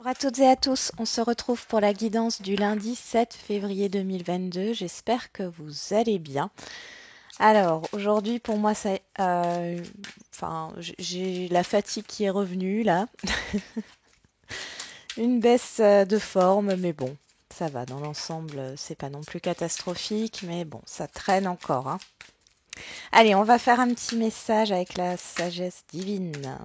Bonjour à toutes et à tous, on se retrouve pour la guidance du lundi 7 février 2022. J'espère que vous allez bien. Alors aujourd'hui pour moi j'ai la fatigue qui est revenue là, une baisse de forme, mais bon, ça va dans l'ensemble, c'est pas non plus catastrophique, mais bon, ça traîne encore, hein. Allez, on va faire un petit message avec la sagesse divine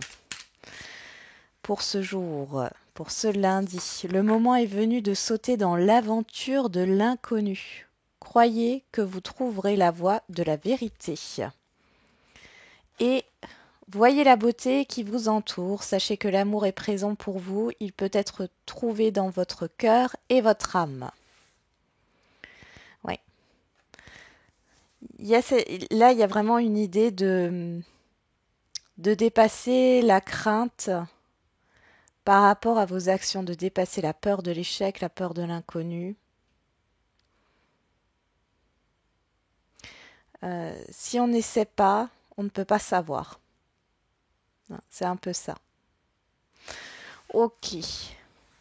pour ce jour. Pour ce lundi, le moment est venu de sauter dans l'aventure de l'inconnu. Croyez que vous trouverez la voie de la vérité. Et voyez la beauté qui vous entoure. Sachez que l'amour est présent pour vous. Il peut être trouvé dans votre cœur et votre âme. Ouais. Là, il y a vraiment une idée de dépasser la crainte par rapport à vos actions, de dépasser la peur de l'échec, la peur de l'inconnu. Si on n'essaie pas, on ne peut pas savoir. C'est un peu ça. Ok.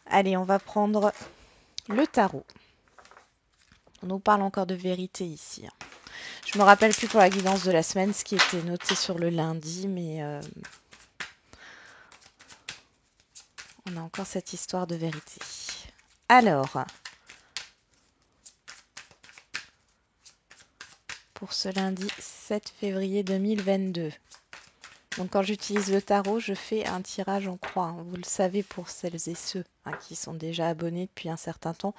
Allez, on va prendre le tarot. On nous parle encore de vérité ici. Je me rappelle plus pour la guidance de la semaine ce qui était noté sur le lundi, mais on a encore cette histoire de vérité. Alors, pour ce lundi 7 février 2022. Donc quand j'utilise le tarot, je fais un tirage en croix, hein. Vous le savez pour celles et ceux qui sont déjà abonnés depuis un certain temps.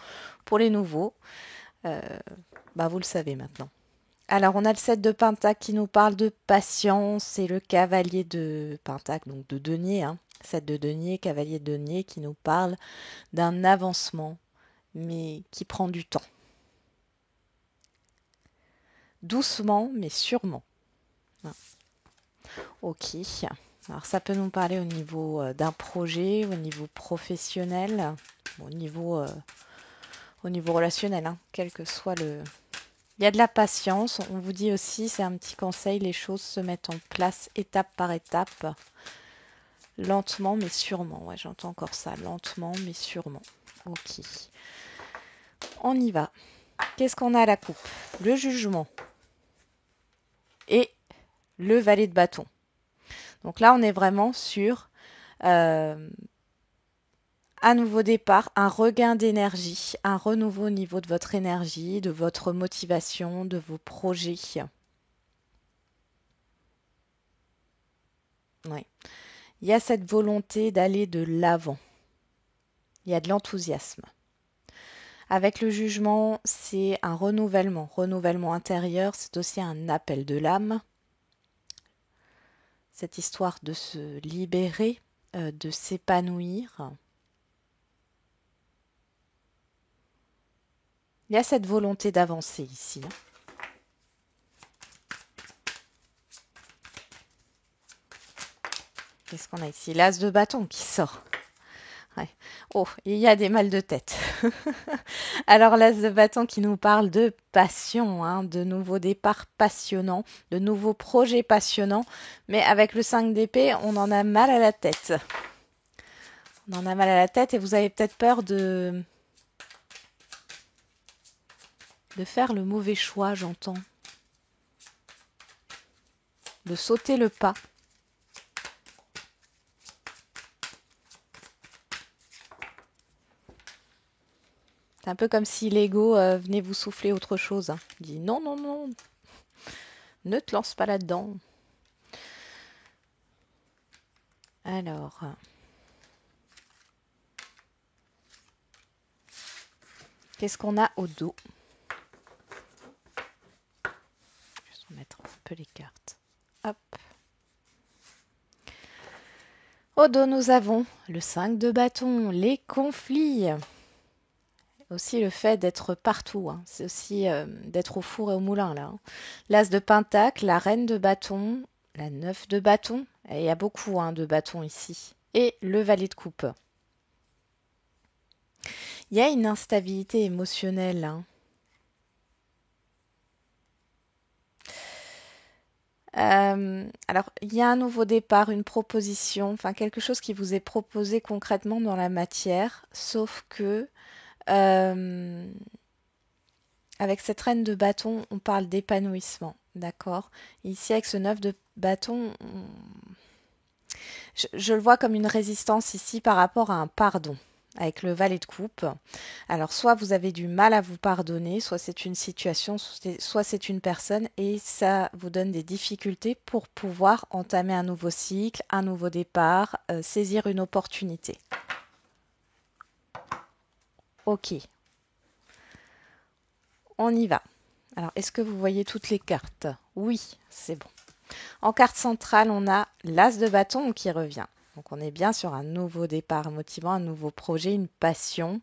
Pour les nouveaux, euh, vous le savez maintenant. Alors on a le 7 de Pentacle qui nous parle de patience et le cavalier de Pentacle, donc de denier, 7 de denier, cavalier de denier qui nous parle d'un avancement, mais qui prend du temps. Doucement, mais sûrement. Ok. Alors ça peut nous parler au niveau d'un projet, au niveau professionnel, au niveau relationnel, quel que soit le... Il y a de la patience. On vous dit aussi, c'est un petit conseil, les choses se mettent en place étape par étape, lentement mais sûrement. Ouais, j'entends encore ça, lentement mais sûrement. Ok. On y va. Qu'est-ce qu'on a à la coupe? Le jugement et le valet de bâton. Donc là, on est vraiment sur euh, un nouveau départ, un regain d'énergie, un renouveau au niveau de votre énergie, de votre motivation, de vos projets. Ouais. Il y a cette volonté d'aller de l'avant. Il y a de l'enthousiasme. Avec le jugement, c'est un renouvellement, renouvellement intérieur, c'est aussi un appel de l'âme. Cette histoire de se libérer, de s'épanouir. Il y a cette volonté d'avancer ici. Qu'est-ce qu'on a ici? L'as de bâton qui sort. Ouais. Oh, il y a des mal de tête. Alors, l'as de bâton qui nous parle de passion, de nouveaux départs passionnants, de nouveaux projets passionnants. Mais avec le 5 d'épée, on en a mal à la tête. On en a mal à la tête et vous avez peut-être peur de faire le mauvais choix, j'entends. De sauter le pas. C'est un peu comme si l'ego venait vous souffler autre chose. Il dit non, non, non, ne te lance pas là-dedans. Alors, qu'est-ce qu'on a au dos? Je vais mettre un peu les cartes. Hop. Au dos, nous avons le 5 de bâton, les conflits. Aussi le fait d'être partout. C'est aussi d'être au four et au moulin, là. L'as de pentacle, la reine de bâton, la 9 de bâton. Et il y a beaucoup de bâtons ici. Et le valet de coupe. Il y a une instabilité émotionnelle. Alors, il y a un nouveau départ, une proposition, enfin quelque chose qui vous est proposé concrètement dans la matière, sauf que euh, avec cette reine de bâton, on parle d'épanouissement, d'accord? Ici, avec ce 9 de bâton, je le vois comme une résistance ici par rapport à un pardon. Avec le valet de coupe. Alors, soit vous avez du mal à vous pardonner, soit c'est une situation, soit c'est une personne, et ça vous donne des difficultés pour pouvoir entamer un nouveau cycle, un nouveau départ, saisir une opportunité. Ok, on y va. Alors, est-ce que vous voyez toutes les cartes? Oui, c'est bon. En carte centrale, on a l'As de bâton qui revient. Donc, on est bien sur un nouveau départ motivant, un nouveau projet, une passion.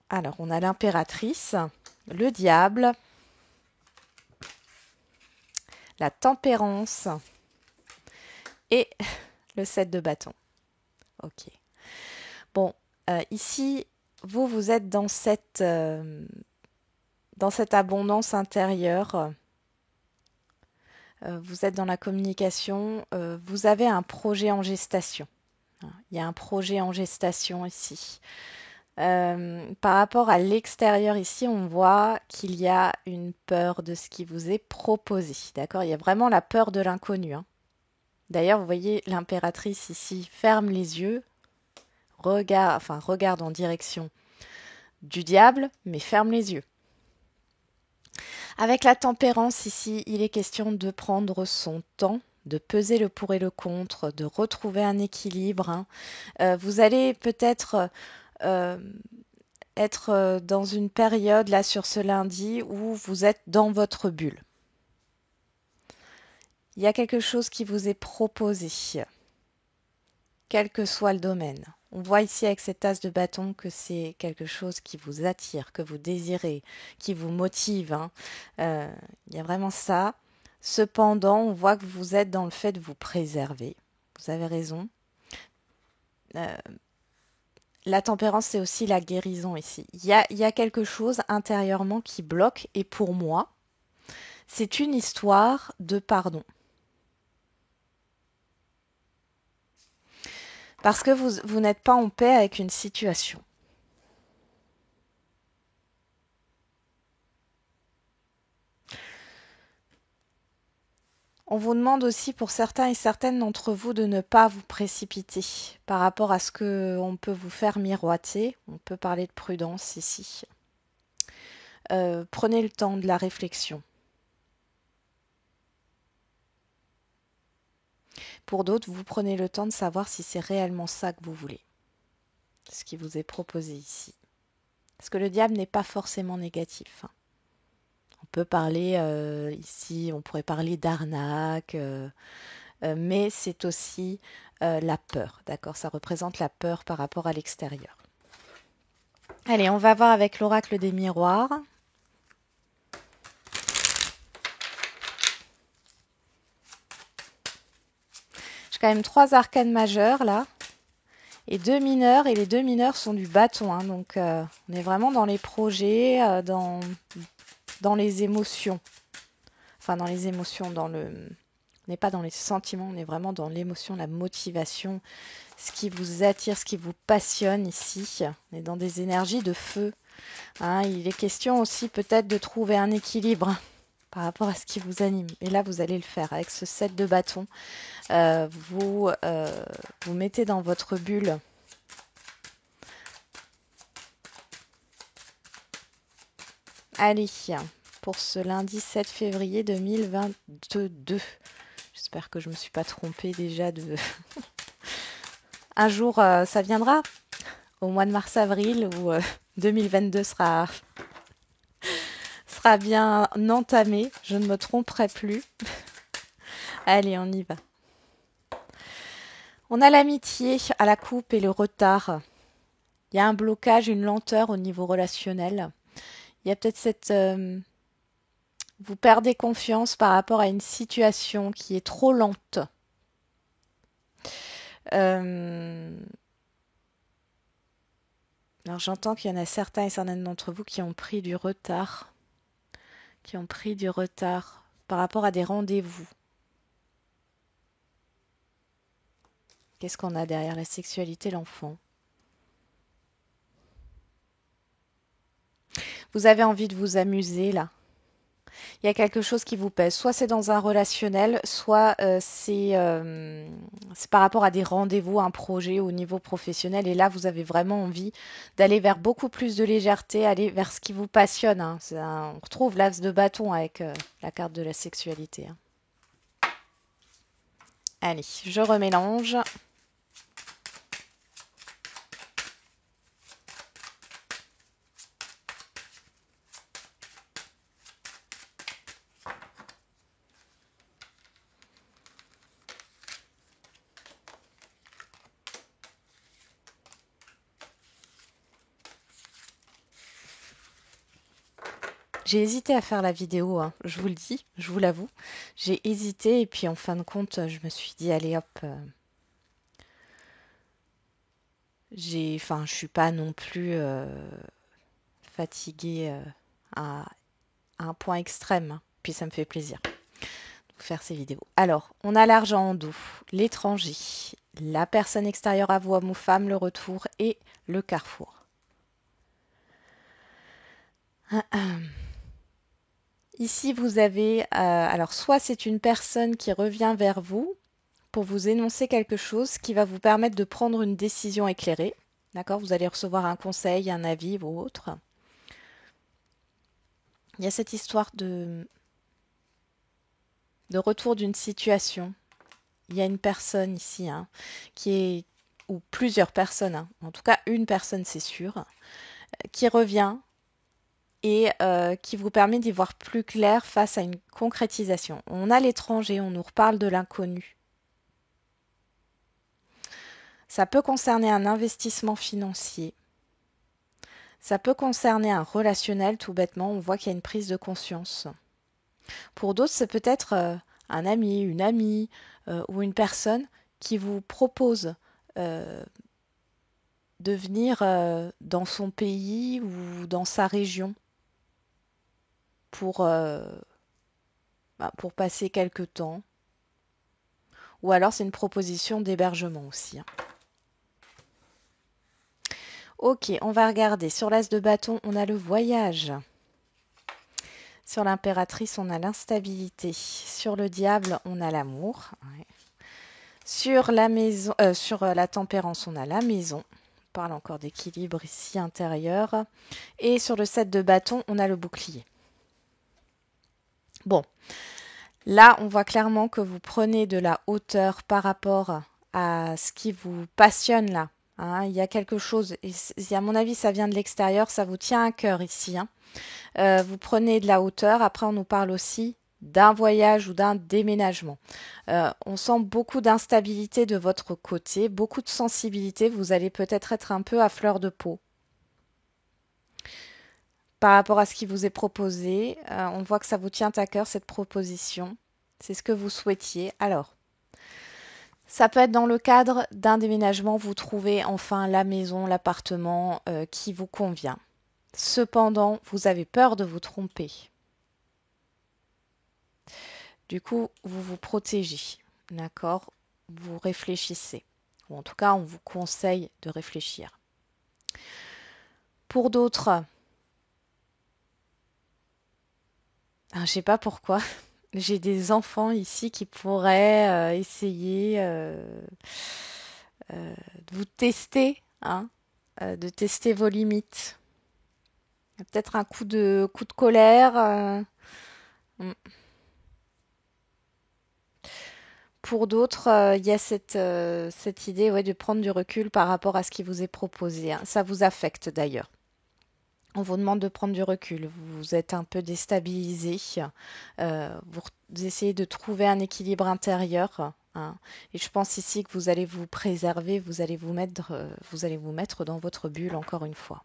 Alors, on a l'impératrice, le diable, la tempérance et le 7 de bâton. Ok. Bon, ici, vous êtes dans cette abondance intérieure. Vous êtes dans la communication. Vous avez un projet en gestation. Il y a un projet en gestation ici. Par rapport à l'extérieur ici, on voit qu'il y a une peur de ce qui vous est proposé. D'accord? Il y a vraiment la peur de l'inconnu. Hein. D'ailleurs, vous voyez l'impératrice ici ferme les yeux, regarde en direction du diable, mais ferme les yeux. Avec la tempérance ici, il est question de prendre son temps, de peser le pour et le contre, de retrouver un équilibre. Hein. Vous allez peut-être euh, être dans une période là sur ce lundi où vous êtes dans votre bulle. Il y a quelque chose qui vous est proposé, quel que soit le domaine. On voit ici avec cet as de bâton que c'est quelque chose qui vous attire, que vous désirez, qui vous motive. Hein. Il y a vraiment ça. Cependant, on voit que vous êtes dans le fait de vous préserver. Vous avez raison. Euh, la tempérance, c'est aussi la guérison ici. Il y a quelque chose intérieurement qui bloque et pour moi, c'est une histoire de pardon. Parce que vous n'êtes pas en paix avec une situation. On vous demande aussi pour certains et certaines d'entre vous de ne pas vous précipiter par rapport à ce qu'on peut vous faire miroiter. On peut parler de prudence ici. Prenez le temps de la réflexion. Pour d'autres, vous prenez le temps de savoir si c'est réellement ça que vous voulez, ce qui vous est proposé ici. Parce que le diable n'est pas forcément négatif. Hein. On peut parler ici, on pourrait parler d'arnaque, mais c'est aussi la peur, d'accord? Ça représente la peur par rapport à l'extérieur. Allez, on va voir avec l'oracle des miroirs. J'ai quand même 3 arcanes majeures là et 2 mineurs, et les 2 mineurs sont du bâton. Hein, donc on est vraiment dans les projets, dans les émotions. Enfin, dans les émotions, on n'est pas dans les sentiments, on est vraiment dans l'émotion, la motivation, ce qui vous attire, ce qui vous passionne ici. On est dans des énergies de feu. Hein. Il est question aussi peut-être de trouver un équilibre par rapport à ce qui vous anime. Et là, vous allez le faire avec ce 7 de bâton. Vous mettez dans votre bulle. Allez, pour ce lundi 7 février 2022. J'espère que je ne me suis pas trompée déjà de... Un jour, ça viendra, au mois de mars-avril, où 2022 sera bien entamé. Je ne me tromperai plus. Allez, on y va. On a l'amitié à la coupe et le retard. Il y a un blocage, une lenteur au niveau relationnel. Il y a peut-être cette... vous perdez confiance par rapport à une situation qui est trop lente. Alors j'entends qu'il y en a certains et certaines d'entre vous qui ont pris du retard, qui ont pris du retard par rapport à des rendez-vous. Qu'est-ce qu'on a derrière la sexualité, l'enfant? Vous avez envie de vous amuser là. Il y a quelque chose qui vous pèse. Soit c'est dans un relationnel, soit c'est par rapport à des rendez-vous, un projet au niveau professionnel. Et là, vous avez vraiment envie d'aller vers beaucoup plus de légèreté, aller vers ce qui vous passionne, hein. On retrouve l'axe de bâton avec la carte de la sexualité, hein. Allez, je remélange. J'ai hésité à faire la vidéo, hein, je vous le dis, je vous l'avoue. J'ai hésité et puis en fin de compte, je me suis dit, allez hop, je suis pas non plus fatiguée à, à un point extrême, hein. Puis ça me fait plaisir de vous faire ces vidéos. Alors, on a l'argent en dos, l'étranger, la personne extérieure à vous, homme ou femme, le retour et le carrefour. Ici, vous avez, alors soit c'est une personne qui revient vers vous pour vous énoncer quelque chose qui va vous permettre de prendre une décision éclairée. D'accord? Vous allez recevoir un conseil, un avis ou autre. Il y a cette histoire de retour d'une situation. Il y a une personne ici, hein, qui est, ou plusieurs personnes, hein, en tout cas une personne c'est sûr, qui revient et qui vous permet d'y voir plus clair face à une concrétisation. On a l'étranger, on nous reparle de l'inconnu. Ça peut concerner un investissement financier. Ça peut concerner un relationnel, tout bêtement. On voit qu'il y a une prise de conscience. Pour d'autres, c'est peut-être un ami, une amie ou une personne qui vous propose euh, de venir dans son pays ou dans sa région pour, pour passer quelque temps. Ou alors c'est une proposition d'hébergement aussi, hein. Ok, on va regarder. Sur l'as de bâton, on a le voyage. Sur l'impératrice, on a l'instabilité. Sur le diable, on a l'amour. Ouais. Sur la maison, sur la tempérance, on a la maison. On parle encore d'équilibre ici intérieur. Et sur le 7 de bâton, on a le bouclier. Bon, là, on voit clairement que vous prenez de la hauteur par rapport à ce qui vous passionne là, hein. Il y a quelque chose, et à mon avis, ça vient de l'extérieur, ça vous tient à cœur ici, hein. Vous prenez de la hauteur. Après, on nous parle aussi d'un voyage ou d'un déménagement. On sent beaucoup d'instabilité de votre côté, beaucoup de sensibilité. Vous allez peut-être être un peu à fleur de peau par rapport à ce qui vous est proposé. On voit que ça vous tient à cœur, cette proposition. C'est ce que vous souhaitiez. Alors, ça peut être dans le cadre d'un déménagement, vous trouvez enfin la maison, l'appartement qui vous convient. Cependant, vous avez peur de vous tromper. Du coup, vous vous protégez, d'accord? Vous réfléchissez. Ou en tout cas, on vous conseille de réfléchir. Pour d'autres, je ne sais pas pourquoi, j'ai des enfants ici qui pourraient essayer de vous tester, hein, de tester vos limites. Peut-être un coup de colère. Mm. Pour d'autres, il y a cette idée, ouais, de prendre du recul par rapport à ce qui vous est proposé, hein. Ça vous affecte d'ailleurs. On vous demande de prendre du recul. Vous êtes un peu déstabilisé. Vous essayez de trouver un équilibre intérieur, hein. Et je pense ici que vous allez vous préserver, vous allez vous mettre dans votre bulle encore une fois.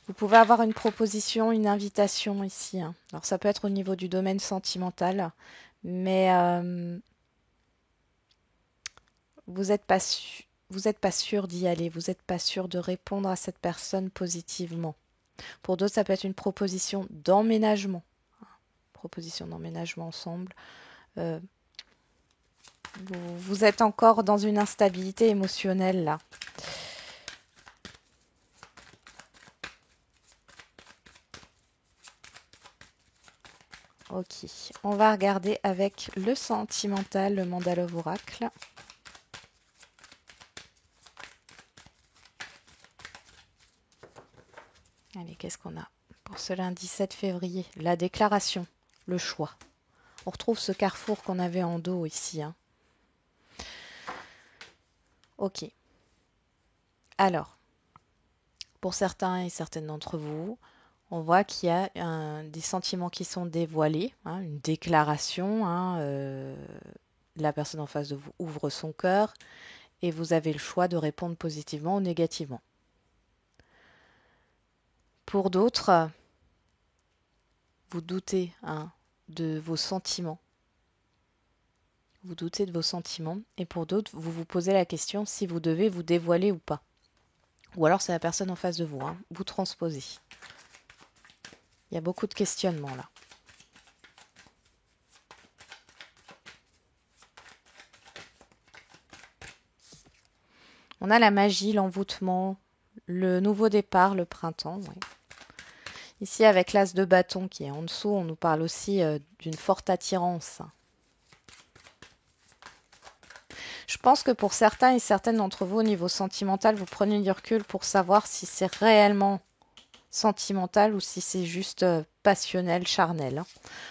Vous pouvez avoir une proposition, une invitation ici, hein. Alors ça peut être au niveau du domaine sentimental, mais vous n'êtes pas sûr d'y aller, vous n'êtes pas sûr de répondre à cette personne positivement. Pour d'autres, ça peut être une proposition d'emménagement. Proposition d'emménagement ensemble. Euh, vous êtes encore dans une instabilité émotionnelle là. Ok, on va regarder avec le sentimental, le mandala oracle. Allez, qu'est-ce qu'on a pour ce lundi 7 février? La déclaration, le choix. On retrouve ce carrefour qu'on avait en dos ici. Hein. Ok. Alors, pour certains et certaines d'entre vous, on voit qu'il y a des sentiments qui sont dévoilés, hein, une déclaration. Hein, la personne en face de vous ouvre son cœur et vous avez le choix de répondre positivement ou négativement. Pour d'autres, vous doutez hein, de vos sentiments. Vous doutez de vos sentiments. Et pour d'autres, vous vous posez la question si vous devez vous dévoiler ou pas. Ou alors c'est la personne en face de vous. Hein, vous transposez. Il y a beaucoup de questionnements là. On a la magie, l'envoûtement, le nouveau départ, le printemps. Ouais. Ici, avec l'as de bâton qui est en dessous, on nous parle aussi d'une forte attirance. Je pense que pour certains et certaines d'entre vous, au niveau sentimental, vous prenez du recul pour savoir si c'est réellement sentimental ou si c'est juste passionnel, charnel. Hein.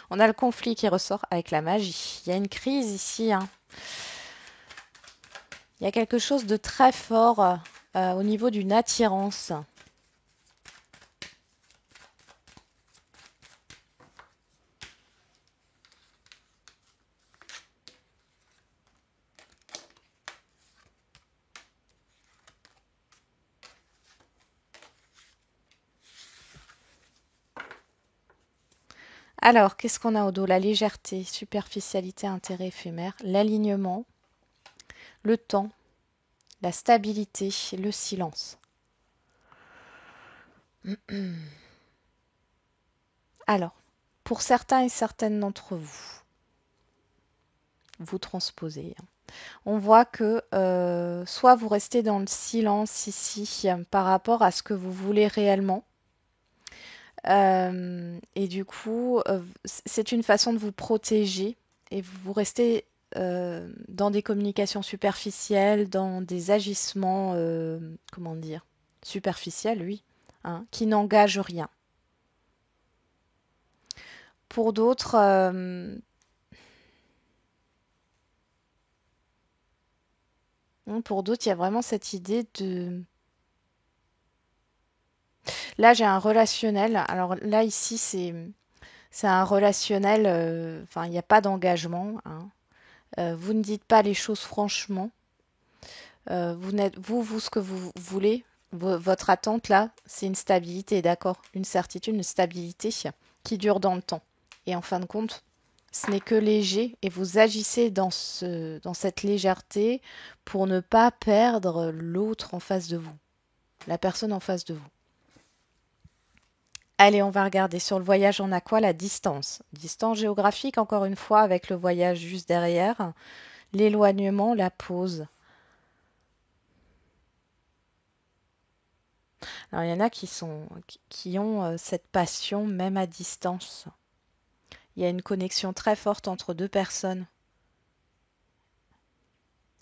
On a le conflit qui ressort avec la magie. Il y a une crise ici. Hein. Il y a quelque chose de très fort au niveau d'une attirance. Alors, qu'est-ce qu'on a au dos? La légèreté, superficialité, intérêt éphémère, l'alignement, le temps, la stabilité, le silence. Alors, pour certains et certaines d'entre vous, vous transposez. On voit que soit vous restez dans le silence ici par rapport à ce que vous voulez réellement. Et du coup, c'est une façon de vous protéger et vous restez dans des communications superficielles, dans des agissements, comment dire, superficiels, oui, hein, qui n'engagent rien. Pour d'autres, il y a vraiment cette idée de... Là, j'ai un relationnel. Alors là, ici, c'est un relationnel, enfin, il n'y a pas d'engagement. Hein. Vous ne dites pas les choses franchement. Vous n'êtes, vous, ce que vous voulez, votre attente là, c'est une stabilité, d'accord? Une certitude, une stabilité qui dure dans le temps. Et en fin de compte, ce n'est que léger et vous agissez dans cette légèreté pour ne pas perdre l'autre en face de vous, la personne en face de vous. Allez, on va regarder sur le voyage, on a quoi? La distance. Distance géographique, encore une fois, avec le voyage juste derrière. L'éloignement, la pause. Alors, il y en a qui ont cette passion même à distance. Il y a une connexion très forte entre deux personnes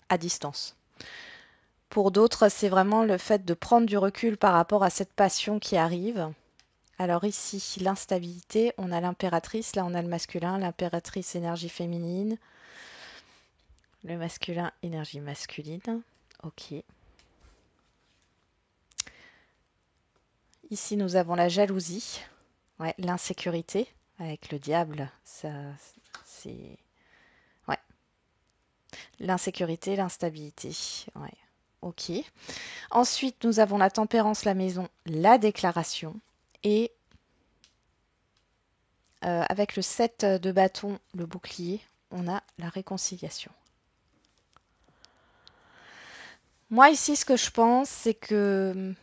à distance. Pour d'autres, c'est vraiment le fait de prendre du recul par rapport à cette passion qui arrive. Alors ici, l'instabilité, on a l'impératrice, là on a le masculin, l'impératrice énergie féminine, le masculin énergie masculine. Ok. Ici, nous avons la jalousie, ouais, l'insécurité avec le diable. Ça, c'est ouais, l'insécurité, l'instabilité. Ouais. Ok. Ensuite, nous avons la tempérance, la maison, la déclaration et avec le 7 de bâton, le bouclier, on a la réconciliation. Moi, ici, ce que je pense, c'est que...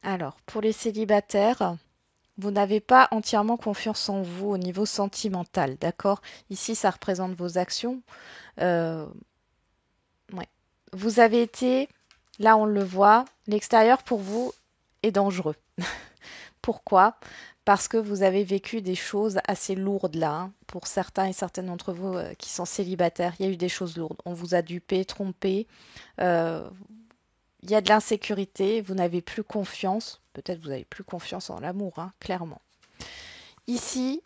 Alors, pour les célibataires, vous n'avez pas entièrement confiance en vous au niveau sentimental, d'accord? Ici, ça représente vos actions. Euh, ouais. Vous avez été, là on le voit, l'extérieur pour vous est dangereux. Pourquoi? Parce que vous avez vécu des choses assez lourdes là, hein. Pour certains et certaines d'entre vous qui sont célibataires, il y a eu des choses lourdes. On vous a dupé, trompé. euh, il y a de l'insécurité, vous n'avez plus confiance. Peut-être vous n'avez plus confiance en l'amour, hein, clairement. Ici,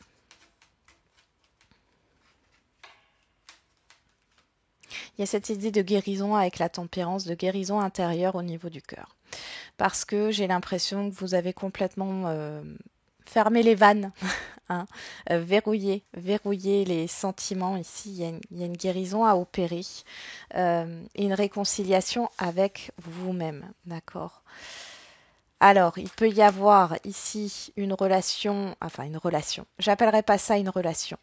il y a cette idée de guérison avec la tempérance, de guérison intérieure au niveau du cœur. Parce que j'ai l'impression que vous avez complètement fermé les vannes, hein, verrouillé les sentiments ici. Il y a une guérison à opérer et une réconciliation avec vous-même, d'accord? Alors, il peut y avoir ici une relation, enfin une relation. J'appellerais pas ça une relation.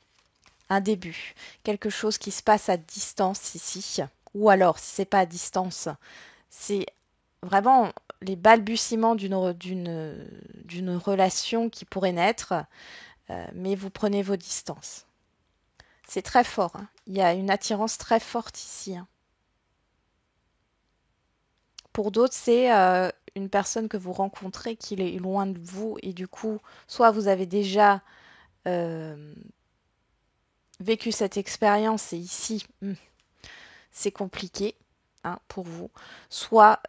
Un début, quelque chose qui se passe à distance ici, ou alors si c'est pas à distance, c'est vraiment les balbutiements d'une relation qui pourrait naître, mais vous prenez vos distances. C'est très fort, hein. Il y a une attirance très forte ici, hein. Pour d'autres, c'est une personne que vous rencontrez qui est loin de vous et du coup, soit vous avez déjà euh, vécu cette expérience et ici, c'est compliqué, hein, pour vous, soit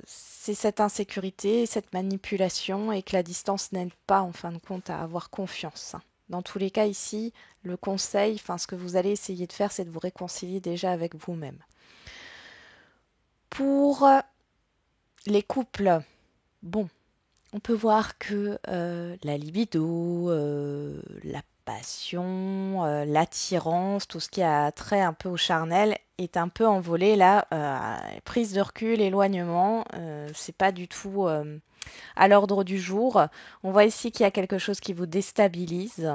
c'est cette insécurité, cette manipulation et que la distance n'aide pas en fin de compte à avoir confiance, hein. Dans tous les cas ici, le conseil, enfin ce que vous allez essayer de faire, c'est de vous réconcilier déjà avec vous-même. Pour les couples, bon, on peut voir que la libido, la passion, l'attirance, tout ce qui a trait un peu au charnel est un peu envolé là. Prise de recul, éloignement, c'est pas du tout à l'ordre du jour. On voit ici qu'il y a quelque chose qui vous déstabilise.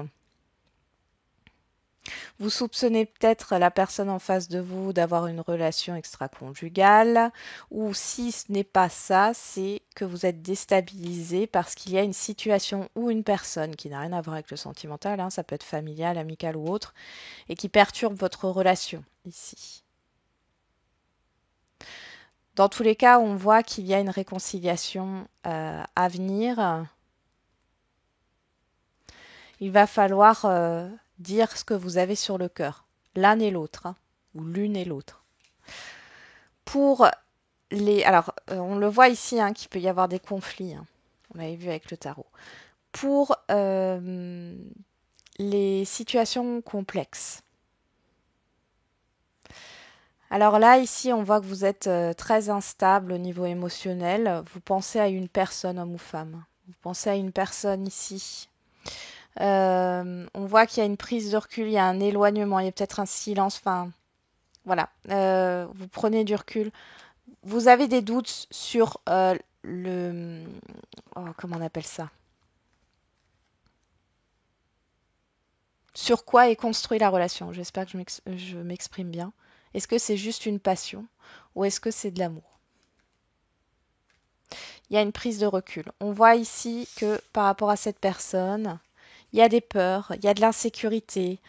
Vous soupçonnez peut-être la personne en face de vous d'avoir une relation extra-conjugale, ou si ce n'est pas ça, c'est que vous êtes déstabilisé parce qu'il y a une situation ou une personne qui n'a rien à voir avec le sentimental, hein, ça peut être familial, amical ou autre, et qui perturbe votre relation ici. Dans tous les cas, on voit qu'il y a une réconciliation à venir. Il va falloir dire ce que vous avez sur le cœur, l'un et l'autre, hein, ou l'une et l'autre. Pour alors, on le voit ici, hein, qu'il peut y avoir des conflits, hein. On l'avait vu avec le tarot. Pour les situations complexes. Alors là, ici, on voit que vous êtes très instable au niveau émotionnel. Vous pensez à une personne, homme ou femme. Vous pensez à une personne ici. On voit qu'il y a une prise de recul, il y a un éloignement, il y a peut-être un silence. Enfin, voilà. Vous prenez du recul. Vous avez des doutes sur comment on appelle ça? Sur quoi est construite la relation? J'espère que je m'exprime bien. Est-ce que c'est juste une passion ou est-ce que c'est de l'amour? Il y a une prise de recul. On voit ici que par rapport à cette personne, il y a des peurs, il y a de l'insécurité,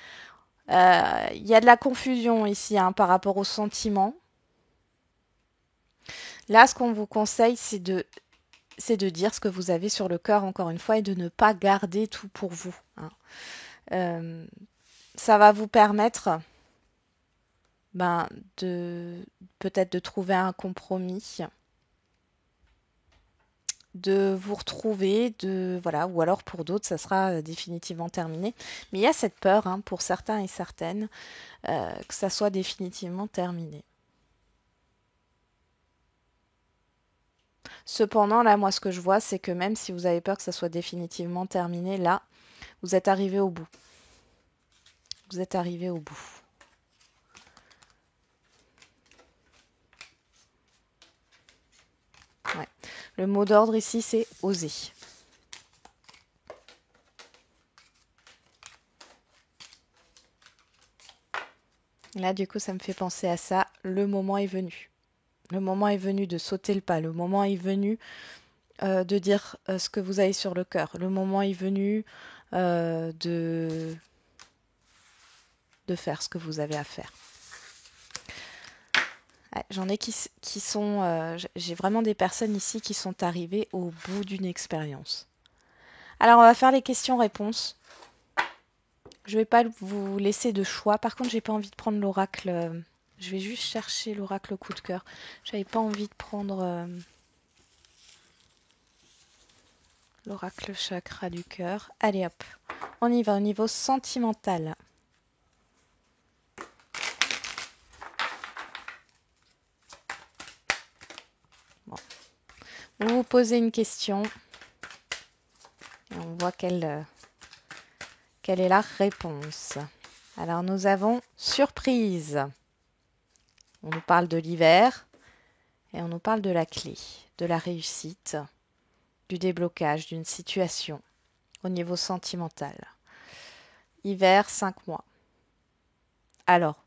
il y a de la confusion ici, hein, par rapport aux sentiments. Là, ce qu'on vous conseille, c'est de dire ce que vous avez sur le cœur, encore une fois, et de ne pas garder tout pour vous, hein. Euh, Ça va vous permettre, ben, de peut-être de trouver un compromis, de vous retrouver, de voilà, ou alors pour d'autres, ça sera définitivement terminé. Mais il y a cette peur, hein, pour certains et certaines, que ça soit définitivement terminé. Cependant, là, moi, ce que je vois, c'est que même si vous avez peur que ça soit définitivement terminé, là, vous êtes arrivé au bout. Vous êtes arrivé au bout. Ouais. Le mot d'ordre ici, c'est oser. Là, du coup, ça me fait penser à ça. Le moment est venu. Le moment est venu de sauter le pas. Le moment est venu de dire ce que vous avez sur le cœur. Le moment est venu euh, de, de faire ce que vous avez à faire. Ouais, j'en ai qui sont... j'ai vraiment des personnes ici qui sont arrivées au bout d'une expérience. Alors, on va faire les questions-réponses. Je ne vais pas vous laisser de choix. Par contre, j'ai pas envie de prendre l'oracle. Je vais juste chercher l'oracle coup de cœur. J'avais pas envie de prendre l'oracle chakra du cœur. Allez hop, on y va au niveau sentimental. Bon. Vous vous posez une question. Et on voit quelle est la réponse. Alors nous avons surprise. On nous parle de l'hiver et on nous parle de la clé, de la réussite, du déblocage d'une situation au niveau sentimental. Hiver, 5 mois. Alors,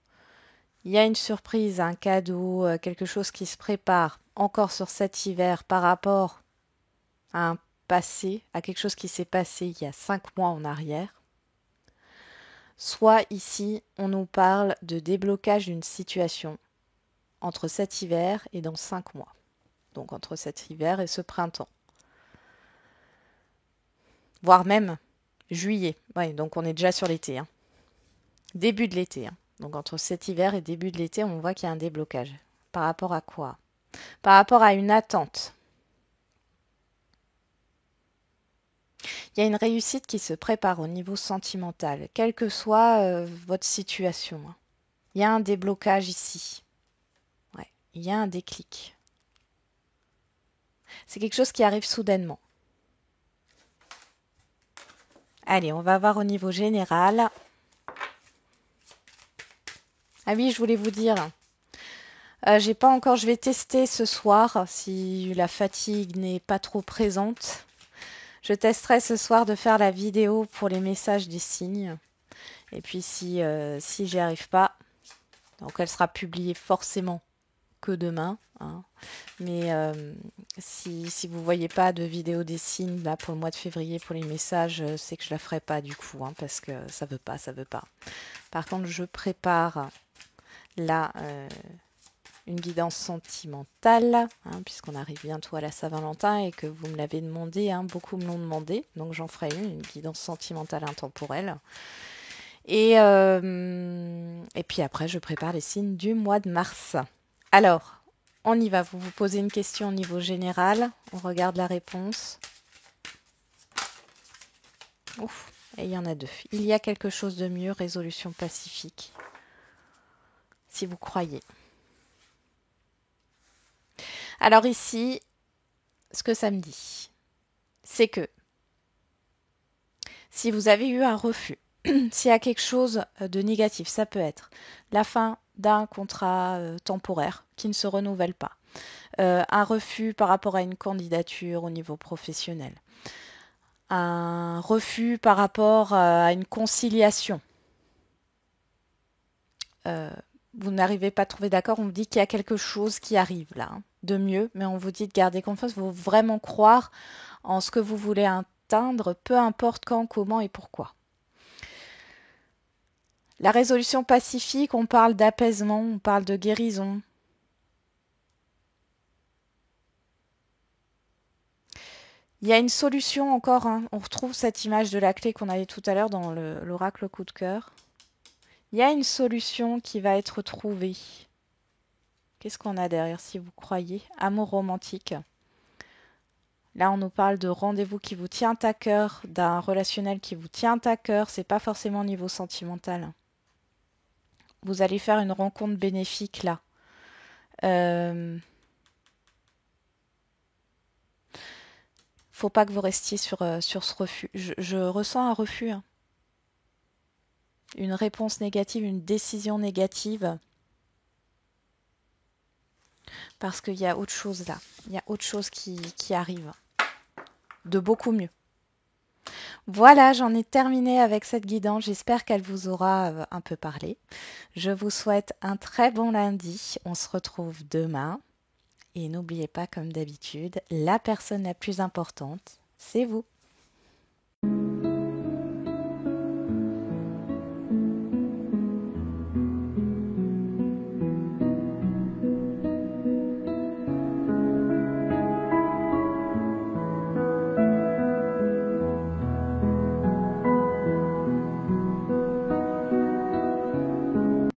il y a une surprise, un cadeau, quelque chose qui se prépare encore sur cet hiver par rapport à un passé, à quelque chose qui s'est passé il y a 5 mois en arrière. Soit ici, on nous parle de déblocage d'une situation entre cet hiver et dans 5 mois. Donc entre cet hiver et ce printemps. Voire même juillet. Ouais, donc on est déjà sur l'été. Hein. Début de l'été. Hein. Donc entre cet hiver et début de l'été, on voit qu'il y a un déblocage. Par rapport à quoi? Par rapport à une attente. Il y a une réussite qui se prépare au niveau sentimental, quelle que soit votre situation. Hein. Il y a un déblocage ici. Ouais, il y a un déclic. C'est quelque chose qui arrive soudainement. Allez, on va voir au niveau général. Ah oui, je voulais vous dire, j'ai pas encore, je vais tester ce soir si la fatigue n'est pas trop présente. Je testerai ce soir de faire la vidéo pour les messages des signes. Et puis si j'y arrive pas, donc elle sera publiée forcément que demain. Hein. Mais si vous voyez pas de vidéo des signes là pour le mois de février pour les messages, c'est que je la ferai pas du coup, hein, parce que ça veut pas. Par contre, je prépare là une guidance sentimentale, hein, puisqu'on arrive bientôt à la Saint-Valentin et que vous me l'avez demandé, hein, beaucoup me l'ont demandé, donc j'en ferai une guidance sentimentale intemporelle. Et puis après, je prépare les signes du mois de mars. Alors, on y va. Vous vous posez une question au niveau général. On regarde la réponse. Ouf, et il y en a deux. Il y a quelque chose de mieux, résolution pacifique. Si vous croyez. Alors ici, ce que ça me dit, c'est que si vous avez eu un refus, s'il y a quelque chose de négatif, ça peut être la fin d'un contrat temporaire qui ne se renouvelle pas, un refus par rapport à une candidature au niveau professionnel, un refus par rapport à une conciliation. Vous n'arrivez pas à trouver d'accord, on vous dit qu'il y a quelque chose qui arrive là, hein, de mieux, mais on vous dit de garder confiance, vous vraiment croire en ce que vous voulez atteindre, peu importe quand, comment et pourquoi. La résolution pacifique, on parle d'apaisement, on parle de guérison. Il y a une solution encore, hein. On retrouve cette image de la clé qu'on avait tout à l'heure dans l'oracle coup de cœur. Il y a une solution qui va être trouvée. Qu'est-ce qu'on a derrière, si vous croyez? Amour romantique. Là, on nous parle de rendez-vous qui vous tient à cœur, d'un relationnel qui vous tient à cœur. C'est pas forcément au niveau sentimental. Vous allez faire une rencontre bénéfique là. Faut pas que vous restiez sur ce refus. Je ressens un refus. Hein. Une réponse négative, une décision négative. Parce qu'il y a autre chose là. Il y a autre chose qui arrive. De beaucoup mieux. Voilà, j'en ai terminé avec cette guidance. J'espère qu'elle vous aura un peu parlé. Je vous souhaite un très bon lundi. On se retrouve demain. Et n'oubliez pas, comme d'habitude, la personne la plus importante, c'est vous.